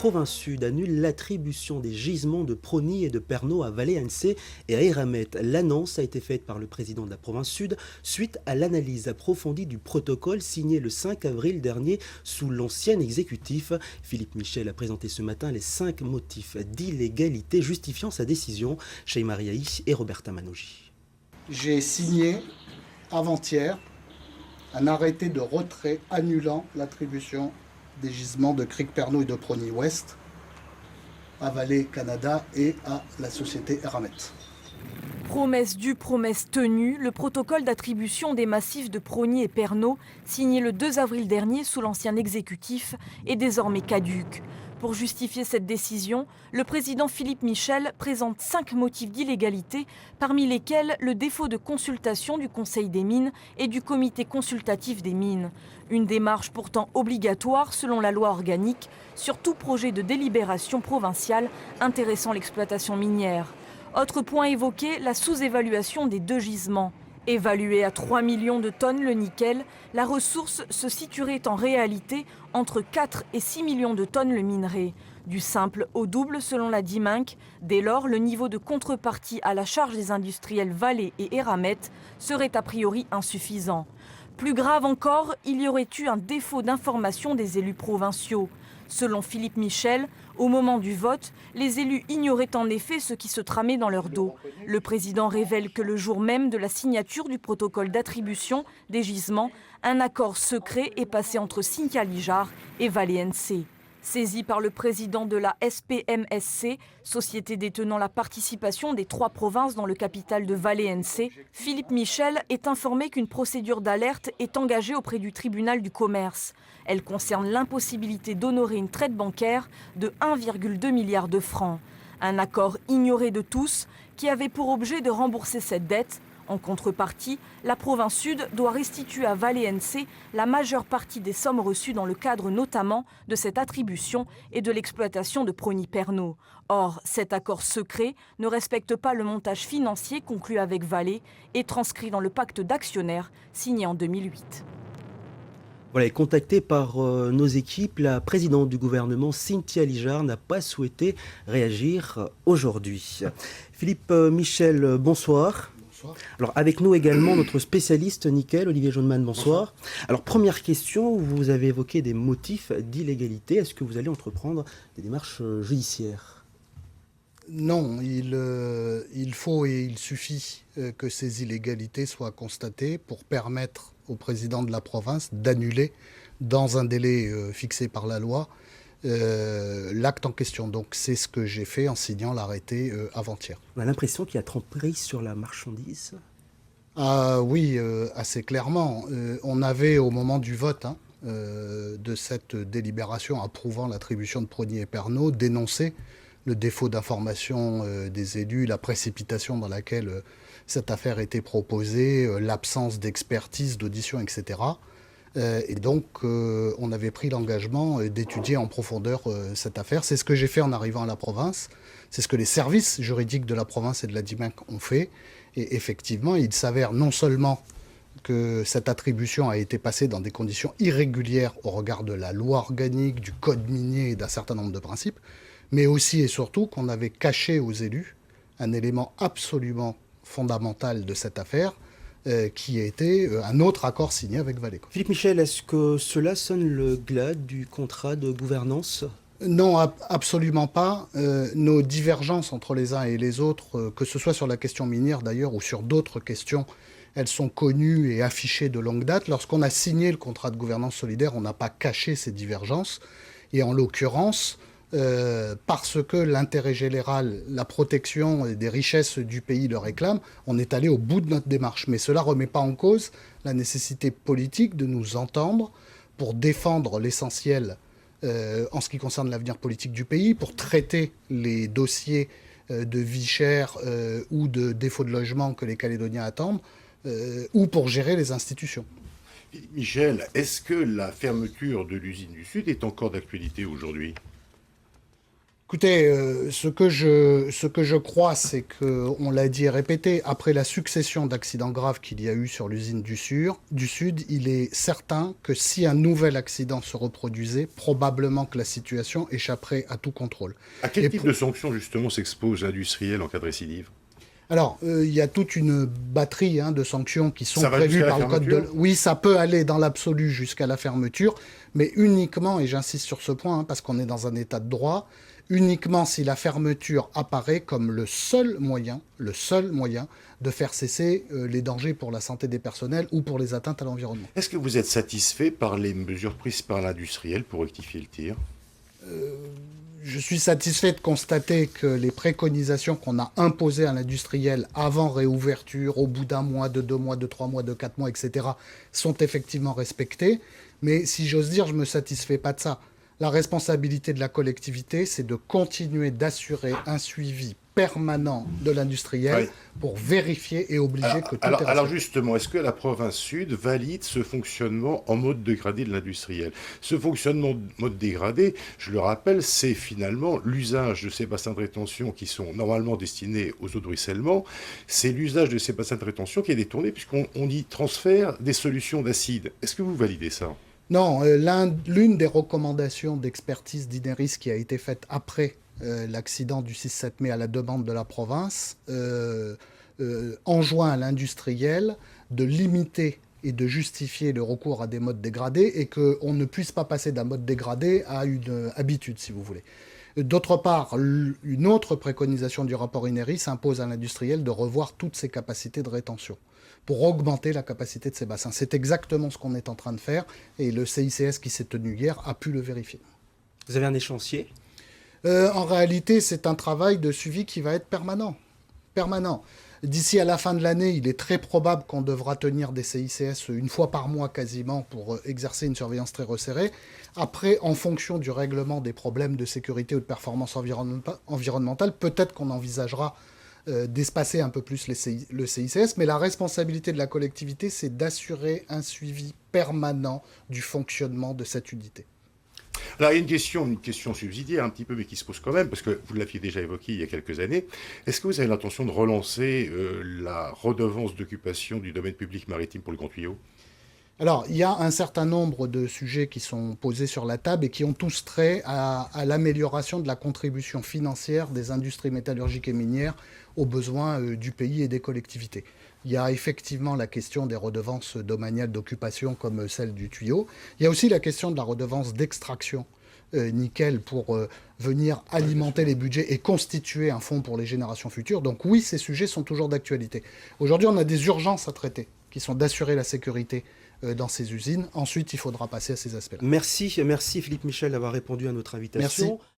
province sud annule l'attribution des gisements de Prony et de Pernod à Valais-Ansé et à Eramet. L'annonce a été faite par le président de la province sud suite à l'analyse approfondie du protocole signé le 5 avril dernier sous l'ancien exécutif. Philippe Michel a présenté ce matin les 5 motifs d'illégalité justifiant sa décision. Sheima Riahi et Roberta Manouji. J'ai signé avant-hier un arrêté de retrait annulant l'attribution des gisements de Crick Pernod et de Prony Ouest à Vallée Canada et à la société Eramet. Promesse due, promesse tenue, le protocole d'attribution des massifs de Prony et Pernod, signé le 2 avril dernier sous l'ancien exécutif, est désormais caduc. Pour justifier cette décision, le président Philippe Michel présente 5 motifs d'illégalité, parmi lesquels le défaut de consultation du Conseil des mines et du Comité consultatif des mines. Une démarche pourtant obligatoire selon la loi organique sur tout projet de délibération provinciale intéressant l'exploitation minière. Autre point évoqué, la sous-évaluation des 2 gisements. Évalué à 3 millions de tonnes le nickel, la ressource se situerait en réalité entre 4 et 6 millions de tonnes le minerai. Du simple au double selon la DIMINC. Dès lors, le niveau de contrepartie à la charge des industriels Vallée et Eramet serait a priori insuffisant. Plus grave encore, il y aurait eu un défaut d'information des élus provinciaux. Selon Philippe Michel, au moment du vote, les élus ignoraient en effet ce qui se tramait dans leur dos. Le président révèle que le jour même de la signature du protocole d'attribution des gisements, un accord secret est passé entre Sinkia Lijard et Valais-Ansé. Saisi par le président de la SPMSC, société détenant la participation des 3 provinces dans le capital de Valais-Ansé, Philippe Michel est informé qu'une procédure d'alerte est engagée auprès du tribunal du commerce. Elle concerne l'impossibilité d'honorer une traite bancaire de 1,2 milliard de francs. Un accord ignoré de tous qui avait pour objet de rembourser cette dette. En contrepartie, la province sud doit restituer à Valais-Ansé la majeure partie des sommes reçues dans le cadre notamment de cette attribution et de l'exploitation de Prony Pernod. Or, cet accord secret ne respecte pas le montage financier conclu avec Vallée et transcrit dans le pacte d'actionnaires signé en 2008. Voilà, contactée par nos équipes, la présidente du gouvernement, Sinkia Lijard, n'a pas souhaité réagir aujourd'hui. Philippe Michel, bonsoir. Alors avec nous également notre spécialiste nickel, Olivier Jaunemann, bonsoir. Alors première question, vous avez évoqué des motifs d'illégalité. Est-ce que vous allez entreprendre des démarches judiciaires ? Non, il faut et il suffit que ces illégalités soient constatées pour permettre au président de la province d'annuler dans un délai fixé par la loi l'acte en question. Donc c'est ce que j'ai fait en signant l'arrêté avant-hier. On a l'impression qu'il y a tromperie sur la marchandise. Ah oui, assez clairement. On avait au moment du vote de cette délibération approuvant l'attribution de Prony et Pernod dénoncé le défaut d'information des élus, la précipitation dans laquelle cette affaire était proposée, l'absence d'expertise, d'audition, etc. Et donc, on avait pris l'engagement d'étudier en profondeur cette affaire. C'est ce que j'ai fait en arrivant à la province. C'est ce que les services juridiques de la province et de la DIMINC ont fait. Et effectivement, il s'avère non seulement que cette attribution a été passée dans des conditions irrégulières au regard de la loi organique, du code minier et d'un certain nombre de principes, mais aussi et surtout qu'on avait caché aux élus un élément absolument fondamental de cette affaire, qui a été un autre accord signé avec Vallée. Philippe Michel, est-ce que cela sonne le glas du contrat de gouvernance ? Non, absolument pas. Nos divergences entre les uns et les autres, que ce soit sur la question minière d'ailleurs ou sur d'autres questions, elles sont connues et affichées de longue date. Lorsqu'on a signé le contrat de gouvernance solidaire, on n'a pas caché ces divergences. Et en l'occurrence, parce que l'intérêt général, la protection des richesses du pays le réclame, on est allé au bout de notre démarche. Mais cela ne remet pas en cause la nécessité politique de nous entendre pour défendre l'essentiel en ce qui concerne l'avenir politique du pays, pour traiter les dossiers de vie chère ou de défaut de logement que les Calédoniens attendent, ou pour gérer les institutions. Michel, est-ce que la fermeture de l'usine du Sud est encore d'actualité aujourd'hui ? Écoutez, ce que je crois, c'est que, on l'a dit et répété, après la succession d'accidents graves qu'il y a eu sur l'usine du Sud, il est certain que si un nouvel accident se reproduisait, probablement que la situation échapperait à tout contrôle. À quel Et type de sanctions, justement, s'expose l'industriel en cas de récidive? Alors, il y a toute une batterie de sanctions qui sont Ça va prévues jusqu'à la par le code de... fermeture? Oui, ça peut aller dans l'absolu jusqu'à la fermeture, mais uniquement, et j'insiste sur ce point, parce qu'on est dans un état de droit, uniquement si la fermeture apparaît comme le seul moyen de faire cesser les dangers pour la santé des personnels ou pour les atteintes à l'environnement. Est-ce que vous êtes satisfait par les mesures prises par l'industriel pour rectifier le tir? Je suis satisfait de constater que les préconisations qu'on a imposées à l'industriel avant réouverture, au bout d'un mois, de 2 mois, de 3 mois, de 4 mois, etc., sont effectivement respectées. Mais si j'ose dire, je ne me satisfais pas de ça. La responsabilité de la collectivité, c'est de continuer d'assurer un suivi permanent de l'industriel pour vérifier et obliger que tout est respecté. Alors justement, est-ce que la province Sud valide ce fonctionnement en mode dégradé de l'industriel? Ce fonctionnement mode dégradé, je le rappelle, c'est finalement l'usage de ces bassins de rétention qui sont normalement destinés aux eaux de ruissellement. C'est l'usage de ces bassins de rétention qui est détourné puisqu'on y transfère des solutions d'acide. Est-ce que vous validez ça? Non, l'une des recommandations d'expertise d'Ineris qui a été faite après l'accident du 6-7 mai à la demande de la province enjoint à l'industriel de limiter et de justifier le recours à des modes dégradés et qu'on ne puisse pas passer d'un mode dégradé à une habitude, si vous voulez. D'autre part, une autre préconisation du rapport Ineris impose à l'industriel de revoir toutes ses capacités de rétention pour augmenter la capacité de ces bassins. C'est exactement ce qu'on est en train de faire et le CICS qui s'est tenu hier a pu le vérifier. Vous avez un échéancier? En réalité, c'est un travail de suivi qui va être permanent. D'ici à la fin de l'année, il est très probable qu'on devra tenir des CICS une fois par mois quasiment pour exercer une surveillance très resserrée. Après, en fonction du règlement des problèmes de sécurité ou de performance environnementale, peut-être qu'on envisagera d'espacer un peu plus le CICS, mais la responsabilité de la collectivité, c'est d'assurer un suivi permanent du fonctionnement de cette unité. Alors, il y a une question subsidiaire un petit peu, mais qui se pose quand même, parce que vous l'aviez déjà évoqué il y a quelques années. Est-ce que vous avez l'intention de relancer la redevance d'occupation du domaine public maritime pour le Grand Tuyau? Alors, il y a un certain nombre de sujets qui sont posés sur la table et qui ont tous trait à l'amélioration de la contribution financière des industries métallurgiques et minières aux besoins du pays et des collectivités. Il y a effectivement la question des redevances domaniales d'occupation comme celle du tuyau. Il y a aussi la question de la redevance d'extraction nickel pour venir alimenter les budgets et constituer un fonds pour les générations futures. Donc oui, ces sujets sont toujours d'actualité. Aujourd'hui, on a des urgences à traiter qui sont d'assurer la sécurité dans ces usines. Ensuite, il faudra passer à ces aspects-là. Merci Philippe Michel d'avoir répondu à notre invitation. Merci.